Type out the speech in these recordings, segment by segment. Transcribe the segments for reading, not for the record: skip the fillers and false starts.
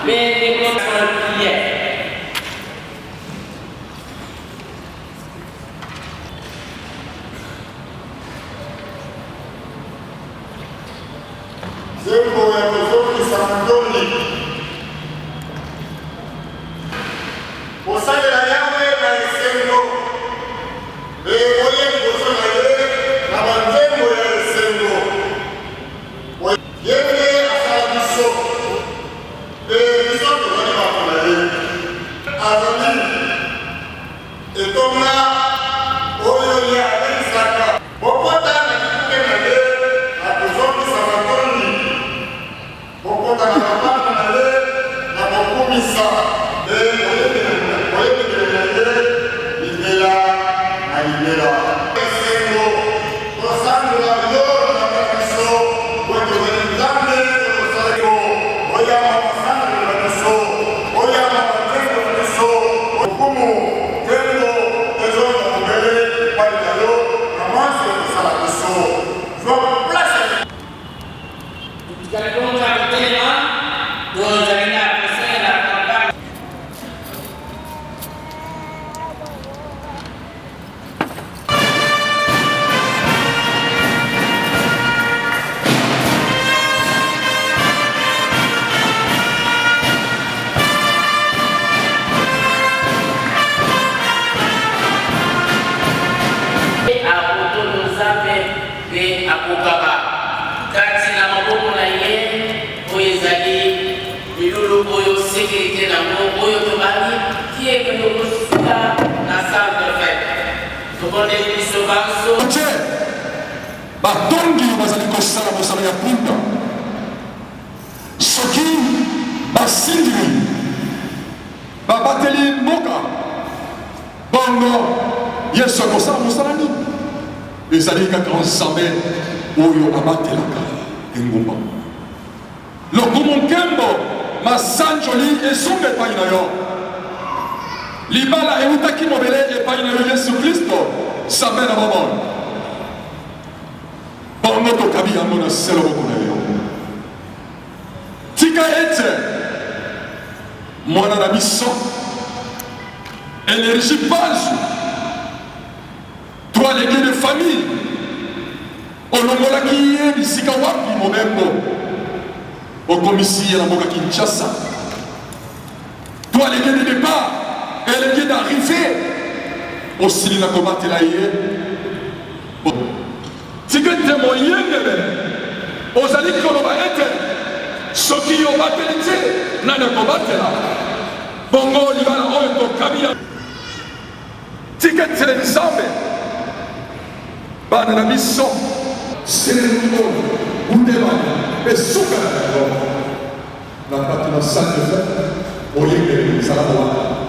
mais des prières. Zembo ya kuzoki samadoni Osalela yawe na esengo Oye mboso na ye na banzembo ya esengo Yende asala biso biso tozali bato na ye azali etonga oyo ye abelisaka bokota na kikuke na ye akozongisa matoni bokota na mabanga na ye na kokumisa oyebikele na ye libela na libela esengo tosandola yo na biso wetozali nzambe tosaleko oyama masangelo na biso oyama matembo na biso okumu tembo ezonga mobele epai na yo na mwasi ekosala biso zwa place akokaka kati na maboko na ye oyo ezali bilulu oyo sécurité nango oyo tobandi kiekende kosika na salle de fête tokondeli biso banso batongi bazali kosala mosala ya mpunda soki basindili babateli mboka bongo yesu akosala mosala nini ezali kaka nzambe oyo abatelaka engumba lokumu nkembo masanjoli ezonga epai na yo libala eutaki mobele epai na yo yesu kristo nzambe na bomoi bongo tokabi yango na se loboko na yo tika ete mwana na biso énergie bazwi toi les liens de famille olongolaki ye bisika wapi mobembo okomisi ye na mboka Kinshasa toi les liens de départ et les liens d'arrivée osili na kobatela ye tika ete moyengele ozali koloba ete soki obateli te nani akobatela bongo libala oyo tokabi ya tika ete nzambe bana na biso seleli oyo undebana esuka na yango na bato na sande fe oyengeli ezalaka wana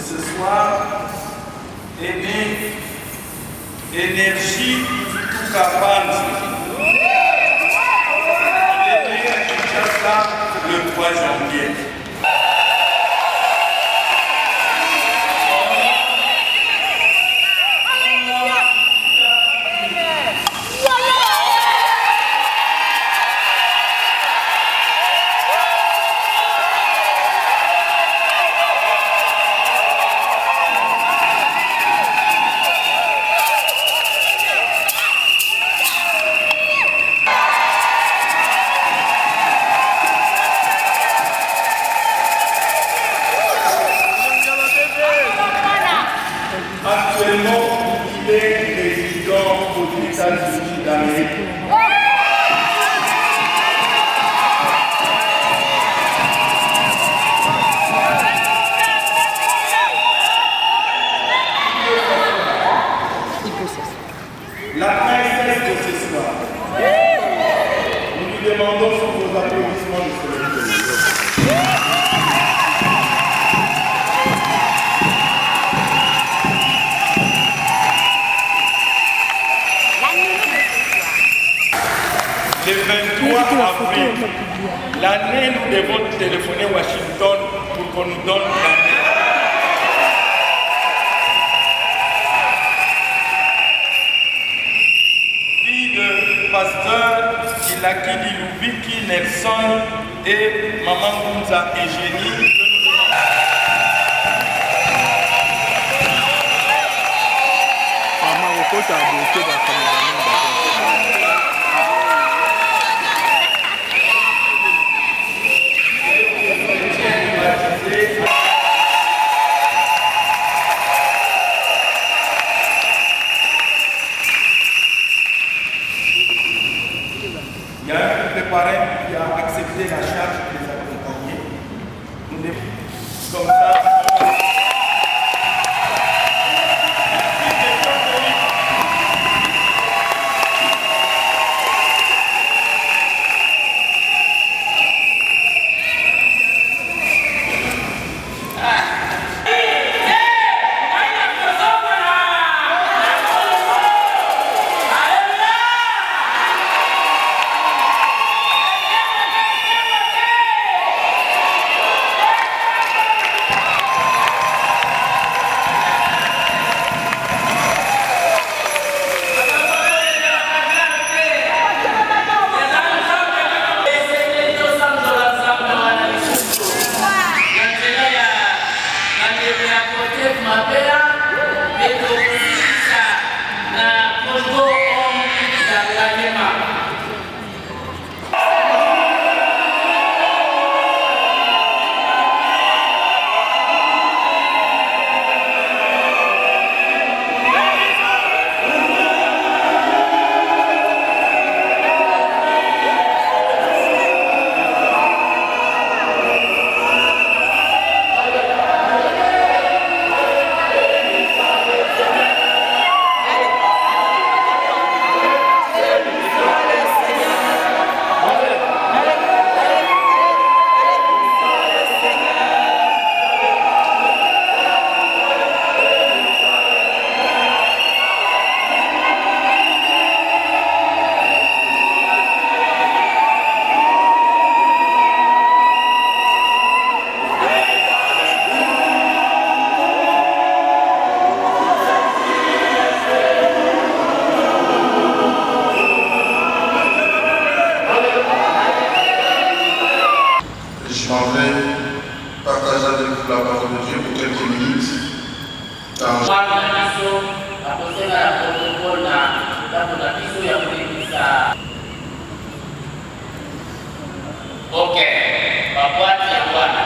ce soir est né Énergie tout capable. Il est né à Kinshasa le 3 janvier. Actuellement, il est résident aux États-Unis d'Amérique. La princesse de ce soir. Nous lui demandons sur vos applaudissements, monsieur le président. Le 23 avril, l'année, nous devons téléphoner Washington pour qu'on nous donne l'année. Fille de pasteur Kilakidi Lubiki Nelson et Maman Gunza Eugénie. Il y a un couple parrain qui a accepté la charge de les accompagner. Nous devons, comme ça, partager avec vous la parole de Dieu pour quelques minutes. Ok, Bapak ya Bwana.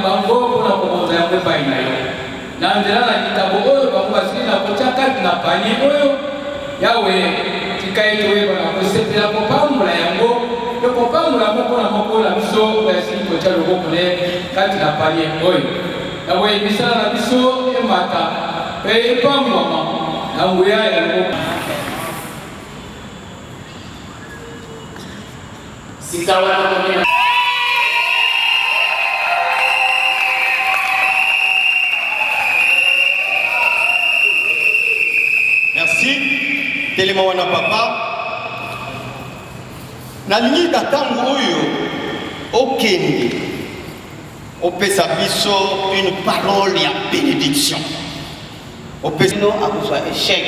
bango mpona kokonza yango epai na yo na nzela na likambo oyo bango basili na kotya kati na panie oyo yawe tika ete oyeba na kosepela kopambola yango mpe kopambola moko na moko na biso oyo asili kotya loboko ne kati na panie oyo yawe misala na biso emata mpe epambwama na nguya yango. Merci. Tellement wana papa. Na lingi datango oyo okende. Opesa biso une parole ya bénédiction. Opesa no akuswa échec.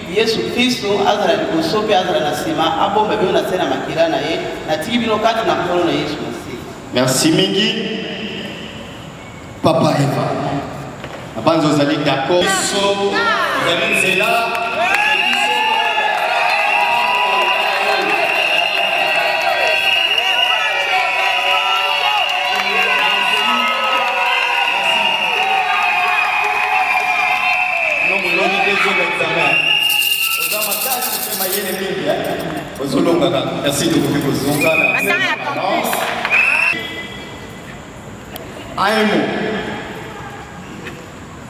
Yesu Kristo azala liboso pe azala na sima abomba bino na tena makila na ye na tiki bino kati na nkolo na Yesu Masihi. Merci mingi. Papa Eva. Abanzo zali d'accord. So zali nzela. Merci de vous faire un mot.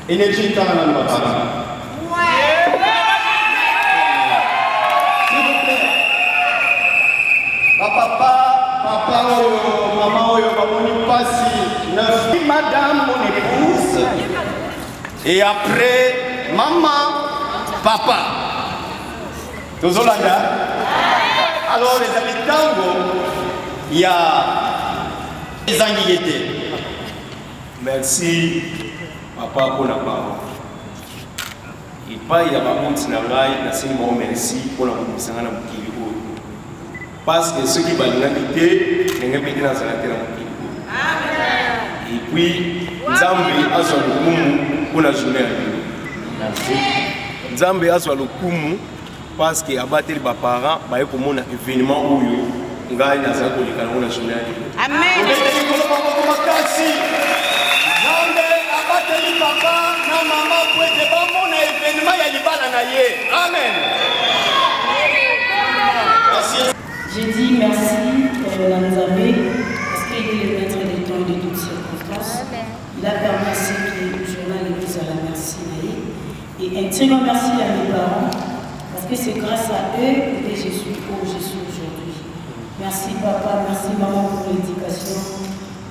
Énergie dans la papa. S'il vous plaît. Papa, maman, madame, mon épouse. Et après, maman, papa. Tozolanda. Alors les habitants, il y a des anxiétés. Merci, papa, pour la parole. Et pas il y a pas de travail, merci pour la mission. Parce que ceux qui vont l'habiter, ils ne peuvent pas s'arrêter dans le et puis, Nzambe azwa lokumu pour la journée. Nzambe azwa lokumu parce que abattre les parents, bah pour mon événement où yo, ngai na zako likana pour la journée. Amen. Nzambe abattre les papa na maman pour être bon mon événement ya libala na ye. Amen. Merci. J'ai dit merci à Nzambe parce qu'il est le maître des temps et de toutes circonstances. Il a permis à ce que le journal église à la merci et un très grand merci à mes parents parce que c'est grâce à eux que je suis où je suis aujourd'hui. Merci papa, merci maman pour l'éducation.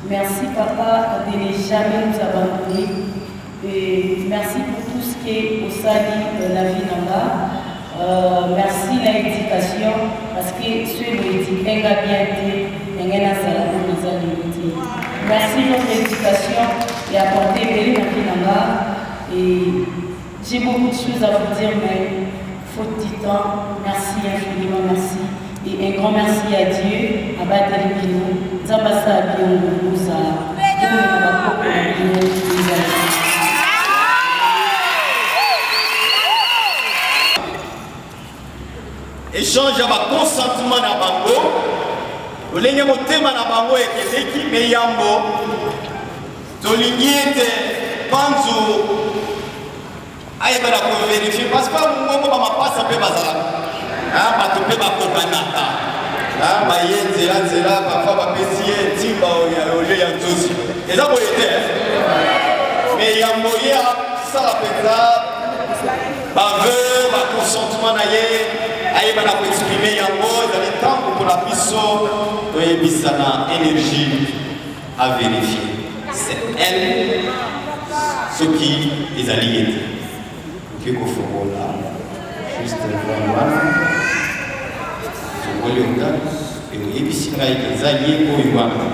Merci papa de ne jamais nous abandonner. Et merci pour tout ce qui est au sali de la vie là-bas. Merci l'éducation parce que ceux qui éduquent bien été, merci notre éducation et apporter belle la vie là-bas. Et j'ai beaucoup de choses à vous dire, mais faute du temps, merci infiniment, merci. Et un grand merci à Dieu, à Bateli Pino, Zambasa Bion, Moussa, échange à consentement na bango olenge motema na bango ekeleki meyambo tolingi ete panzu ayeba na kovérifie parce que mongo bamapasa mpe bazalaka bato mpe bakokanaka baye nzela parfois bapesi ye ntimba ole ya nzozi eza boye te mais yambo ye asala mpenza baveu baconsentement na ye ayeba na koexprime yango ezali ntango mpona biso toyebisana énergie à vérifier c'est elle soki ezali ye te okoki kofongola juste vraiment fongoli onga oyebisi ngai eza ye oyo wana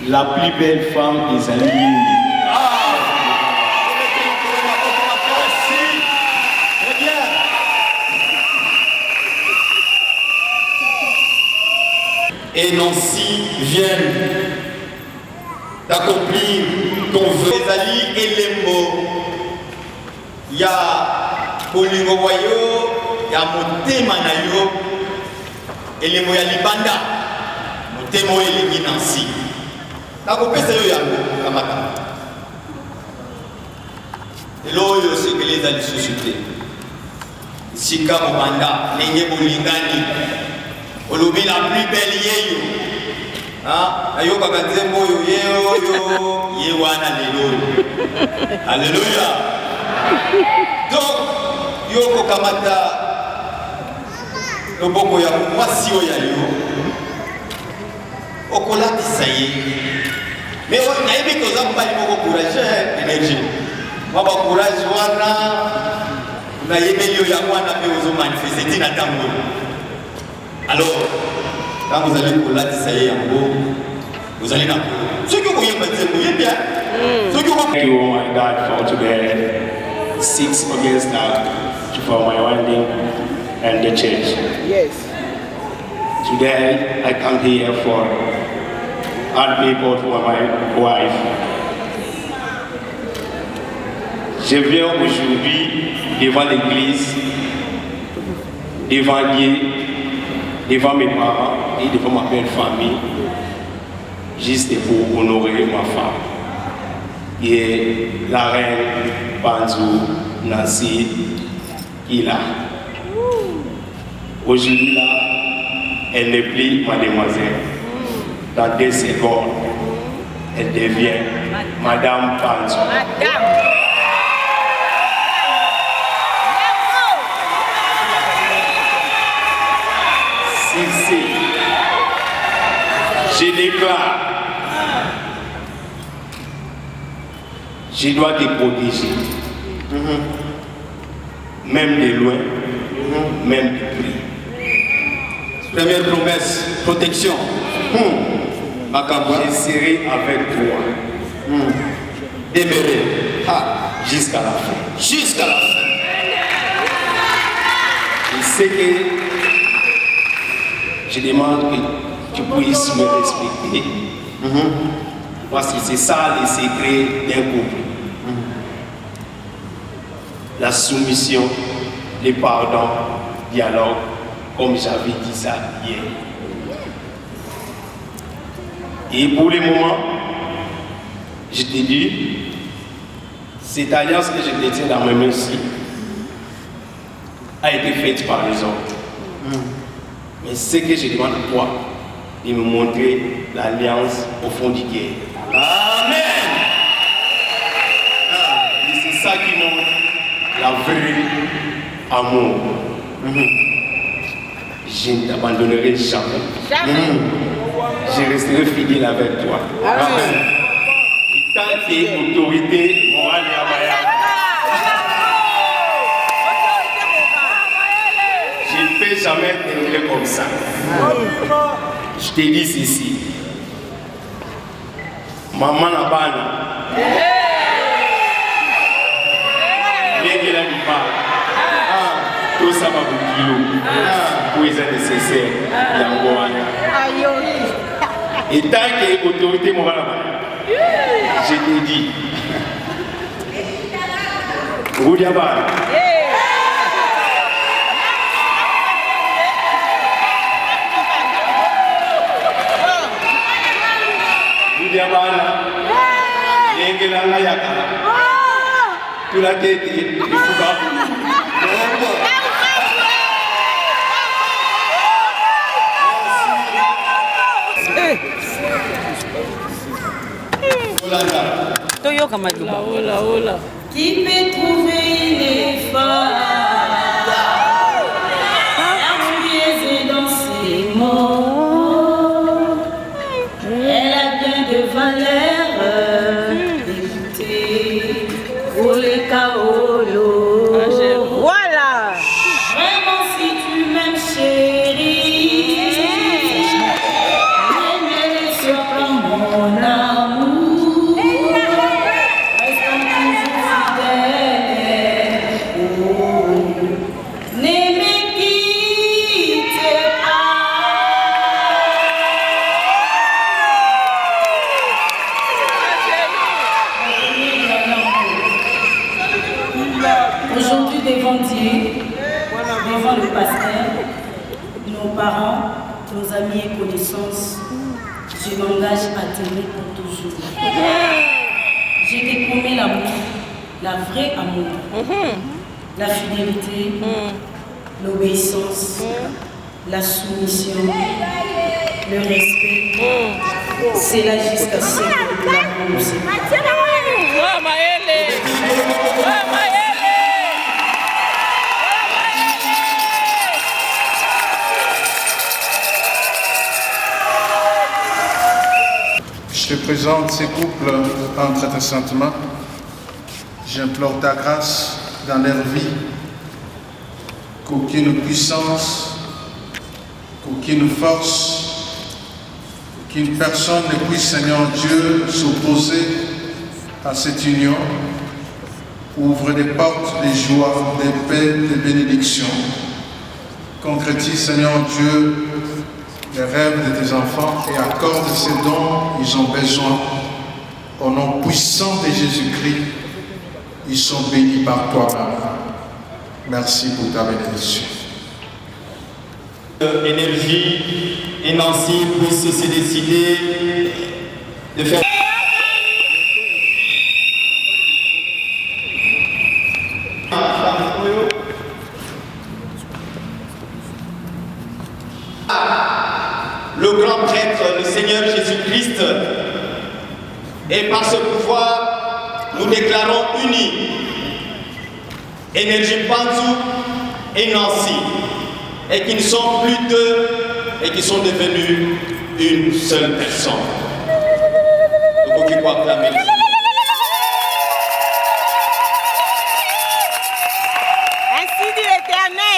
la plus belle femme des alliés. Et Nancy viennent d'accomplir ton vœu. Ezali elembo ya bolingo wayo ya motema na yo elembo ya libanda motema oyo elingi nansi nakopesa yo yango kamata elo oyo sekele eza lisusu te sika mobanda ndenge bolingani olobi la plus belle yeyo ayokaka nzembo oyo ye wana lelo alleluya donc yoko kamata loboko ya mwasi oyo ya yo okolatisa ye mais nayebi toza mobali moko courage énergie mwa bacourage wana nayebeli yo yango wana mpe ozomanifeste ntina ntango alors quand vous allez kolatisa ye yango ozali na soki okoyemba nzembo yebia soki Thank you, my God, for today, 6 August, for my wedding and the church. Yes. Today, I come here for all people for my wife. Je viens aujourd'hui devant l'église, devant Dieu, devant mes parents et devant ma belle famille, juste pour honorer ma femme. Et la reine Banzou Nancy Ila. Aujourd'hui là, elle n'est plus mademoiselle. Dans 2 secondes, elle devient Madame Banzou. Je déclare, je dois te protéger, même de loin, même de près. Première promesse, protection. Je serai avec toi. Demeurer. Jusqu'à la fin. Jusqu'à la fin. Je sais que je demande que tu puisses me respecter. Parce que c'est ça le secret d'un couple. La soumission, le pardon, dialogue, comme j'avais dit ça hier. Et pour le moment, je te dis, cette alliance que je détiens dans mes mains ici a été faite par les hommes. Mais ce que je demande à toi, de me montrer l'alliance au fond du cœur. Amen. Et c'est ça qui montre la vraie amour. Je ne t'abandonnerai jamais. Je resterai fidèle avec toi. Amen. Et tant que autorité morale et amaya, je ne peux jamais t'aimer comme ça. Je te dis ceci. Maman n'a pas. Les gars n'y pas. Tout ça va vous kilo. Pour les nécessaires. Et tant que l'autorité morale, je te dis. Roudiaba. Roudiabana. Yengelanga yakala. Tu l'as dit, il faut pas. Qui peut trouver une femme harmonieuse dans ses mots? Elle a bien de valeur, écoutez, pour les kaolo. Voilà. Vraiment, si tu m'aimes, chérie, ne sois pas mon amour. Restons toujours fidèles. Oh. devant le pasteur, nos parents, nos amis et connaissances, je m'engage à t'aimer pour toujours. Je te promets l'amour, la vraie amour, la fidélité, l'obéissance, la soumission, le respect. C'est là jusqu'à ce que l'amour nous sépare. Je te présente ces couples entre tes sentiments. J'implore ta grâce dans leur vie, qu'aucune puissance, qu'aucune force, qu'aucune personne ne puisse, Seigneur Dieu, s'opposer à cette union. Ouvre des portes de joie, de paix, de bénédiction. Concrétise, Seigneur Dieu, les rêves de tes enfants et accorde ces dons ils ont besoin. Au nom puissant de Jésus-Christ, ils sont bénis par toi-même. Merci pour ta bénédiction. Énergie et Nancy puissent se décider de faire. Le grand prêtre, le Seigneur Jésus-Christ, et par ce pouvoir, nous déclarons unis Énergie Panzou et Nancy, et qui ne sont plus deux, et qui sont devenus une seule personne. Donc, on peut acclamer.